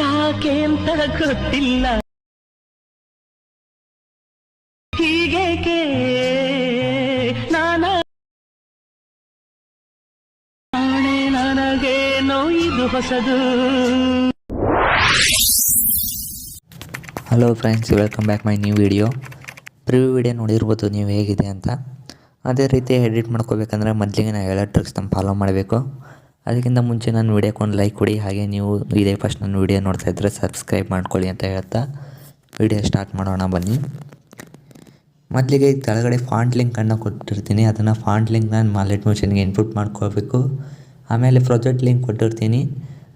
ಯಾಕೆ ಅಂತ ಗೊತ್ತಿಲ್ಲ ಹೀಗೇಕೆ ನಾನೇ ನನಗೇನೋ ಇದು ಹೊಸದು. Hello friends, welcome back my new video. Preview video ನೋಡಿರ್ಬೋದು ನೀವು ಹೇಗಿದೆ ಅಂತ. ಅದೇ ರೀತಿ ಎಡಿಟ್ ಮಾಡ್ಕೋಬೇಕಂದ್ರೆ ಮೊದಲಿಗೆ ನಾವು ಹೇಳೋ ಟ್ರಿಕ್ಸ್ನ ಫಾಲೋ ಮಾಡಬೇಕು. ಅದಕ್ಕಿಂತ ಮುಂಚೆ ನನ್ನ ವಿಡಿಯೋಕ್ಕೆ ಒಂದು ಲೈಕ್ ಕೊಡಿ. ಹಾಗೆ ನೀವು ಇದೇ ಫಸ್ಟ್ ನನ್ನ ವಿಡಿಯೋ ನೋಡ್ತಾ ಇದ್ದರೆ ಸಬ್ಸ್ಕ್ರೈಬ್ ಮಾಡ್ಕೊಳ್ಳಿ ಅಂತ ಹೇಳ್ತಾ ವಿಡಿಯೋ ಸ್ಟಾರ್ಟ್ ಮಾಡೋಣ ಬನ್ನಿ. ಮೊದಲಿಗೆ ಕೆಳಗಡೆ ಫಾಂಟ್ ಲಿಂಕನ್ನು ಕೊಟ್ಟಿರ್ತೀನಿ. ಅದನ್ನು ಫಾಂಟ್ ಲಿಂಕ್ನ ಮಾಲೆಟ್ ಮೋಷನ್ಗೆ ಇನ್ಪುಟ್ ಮಾಡ್ಕೋಬೇಕು. ಆಮೇಲೆ ಪ್ರೊಜೆಕ್ಟ್ ಲಿಂಕ್ ಕೊಟ್ಟಿರ್ತೀನಿ,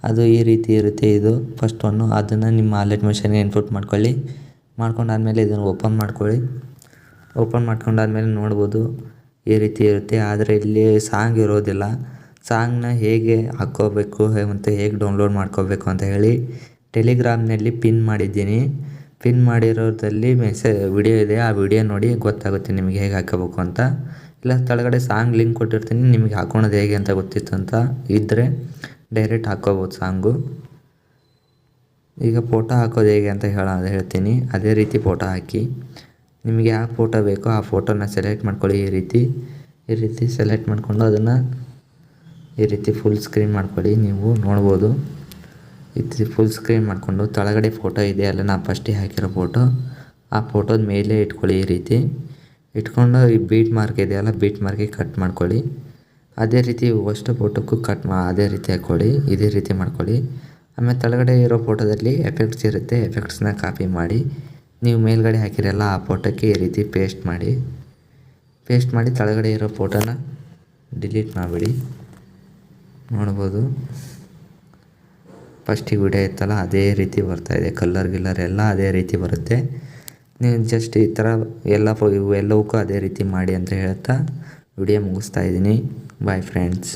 ಅದು ಈ ರೀತಿ ಇರುತ್ತೆ. ಇದು ಫಸ್ಟ್ ಒನ್ನು, ಅದನ್ನು ನಿಮ್ಮ ಮಾಲೆಟ್ ಮೋಷನ್ಗೆ ಇನ್ಪುಟ್ ಮಾಡ್ಕೊಂಡಾದ್ಮೇಲೆ ಇದನ್ನು ಓಪನ್ ಮಾಡ್ಕೊಳ್ಳಿ. ಓಪನ್ ಮಾಡ್ಕೊಂಡಾದ್ಮೇಲೆ ನೋಡ್ಬೋದು ಈ ರೀತಿ ಇರುತ್ತೆ. ಆದರೆ ಇಲ್ಲಿ ಸಾಂಗ್ ಇರೋದಿಲ್ಲ. ಸಾಂಗ್ನ ಹೇಗೆ ಹಾಕ್ಕೋಬೇಕು ಮತ್ತು ಹೇಗೆ ಡೌನ್ಲೋಡ್ ಮಾಡ್ಕೋಬೇಕು ಅಂತ ಹೇಳಿ ಟೆಲಿಗ್ರಾಮ್ನಲ್ಲಿ ಪಿನ್ ಮಾಡಿದ್ದೀನಿ. ಪಿನ್ ಮಾಡಿರೋದ್ರಲ್ಲಿ ವಿಡಿಯೋ ಇದೆ, ಆ ವಿಡಿಯೋ ನೋಡಿ ಗೊತ್ತಾಗುತ್ತೆ ನಿಮಗೆ ಹೇಗೆ ಹಾಕೋಬೇಕು ಅಂತ. ಇಲ್ಲ ಕೆಳಗಡೆ ಸಾಂಗ್ ಲಿಂಕ್ ಕೊಟ್ಟಿರ್ತೀನಿ, ನಿಮಗೆ ಹಾಕ್ಕೊಳೋದು ಹೇಗೆ ಅಂತ ಗೊತ್ತಿತ್ತು ಅಂತ ಇದ್ದರೆ ಡೈರೆಕ್ಟ್ ಹಾಕ್ಕೋಬೋದು ಸಾಂಗು. ಈಗ ಫೋಟೋ ಹಾಕೋದು ಹೇಗೆ ಅಂತ ಹೇಳ್ತೀನಿ. ಅದೇ ರೀತಿ ಫೋಟೋ ಹಾಕಿ, ನಿಮಗೆ ಯಾವ ಫೋಟೋ ಬೇಕೋ ಆ ಫೋಟೋನ ಸೆಲೆಕ್ಟ್ ಮಾಡ್ಕೊಳ್ಳಿ. ಈ ರೀತಿ ಸೆಲೆಕ್ಟ್ ಮಾಡಿಕೊಂಡು ಅದನ್ನು ಈ ರೀತಿ ಫುಲ್ ಸ್ಕ್ರೀನ್ ಮಾಡ್ಕೊಳ್ಳಿ. ನೀವು ನೋಡ್ಬೋದು ಈ ರೀತಿ ಫುಲ್ ಸ್ಕ್ರೀನ್ ಮಾಡಿಕೊಂಡು ಕೆಳಗಡೆ ಫೋಟೋ ಇದೆ ಅಲ್ಲ, ನಾನು ಫಸ್ಟಿಗೆ ಹಾಕಿರೋ ಫೋಟೋ, ಆ ಫೋಟೋದ ಮೇಲೆ ಇಟ್ಕೊಳ್ಳಿ. ಈ ರೀತಿ ಇಟ್ಕೊಂಡು ಈ ಬೀಟ್ ಮಾರ್ಕ್ ಇದೆಯಲ್ಲ, ಬೀಟ್ ಮಾರ್ಕಿಗೆ ಕಟ್ ಮಾಡ್ಕೊಳ್ಳಿ. ಅದೇ ರೀತಿ ಫಸ್ಟ್ ಫೋಟೋಕ್ಕೂ ಅದೇ ರೀತಿ ಹಾಕ್ಕೊಳ್ಳಿ. ಇದೇ ರೀತಿ ಮಾಡ್ಕೊಳ್ಳಿ. ಆಮೇಲೆ ಕೆಳಗಡೆ ಇರೋ ಫೋಟೋದಲ್ಲಿ ಎಫೆಕ್ಟ್ಸ್ ಇರುತ್ತೆ, ಎಫೆಕ್ಟ್ಸ್ನ ಕಾಪಿ ಮಾಡಿ ನೀವು ಮೇಲ್ಗಡೆ ಹಾಕಿರಲ್ಲ ಆ ಫೋಟೋಕ್ಕೆ ಈ ರೀತಿ ಪೇಸ್ಟ್ ಮಾಡಿ ಕೆಳಗಡೆ ಇರೋ ಫೋಟೋನ ಡಿಲೀಟ್ ಮಾಡಿಬಿಡಿ. ನೋಡ್ಬೋದು ಫಸ್ಟಿಗೆ ವಿಡಿಯೋ ಇತ್ತಲ್ಲ ಅದೇ ರೀತಿ ಬರ್ತಾಯಿದೆ. ಕಲರ್ ಎಲ್ಲ ಅದೇ ರೀತಿ ಬರುತ್ತೆ. ನೀವು ಜಸ್ಟ್ ಈ ಥರ ಇವೆಲ್ಲವಕ್ಕೂ ಅದೇ ರೀತಿ ಮಾಡಿ ಅಂತ ಹೇಳ್ತಾ ವಿಡಿಯೋ ಮುಗಿಸ್ತಾ ಇದ್ದೀನಿ. Bye friends.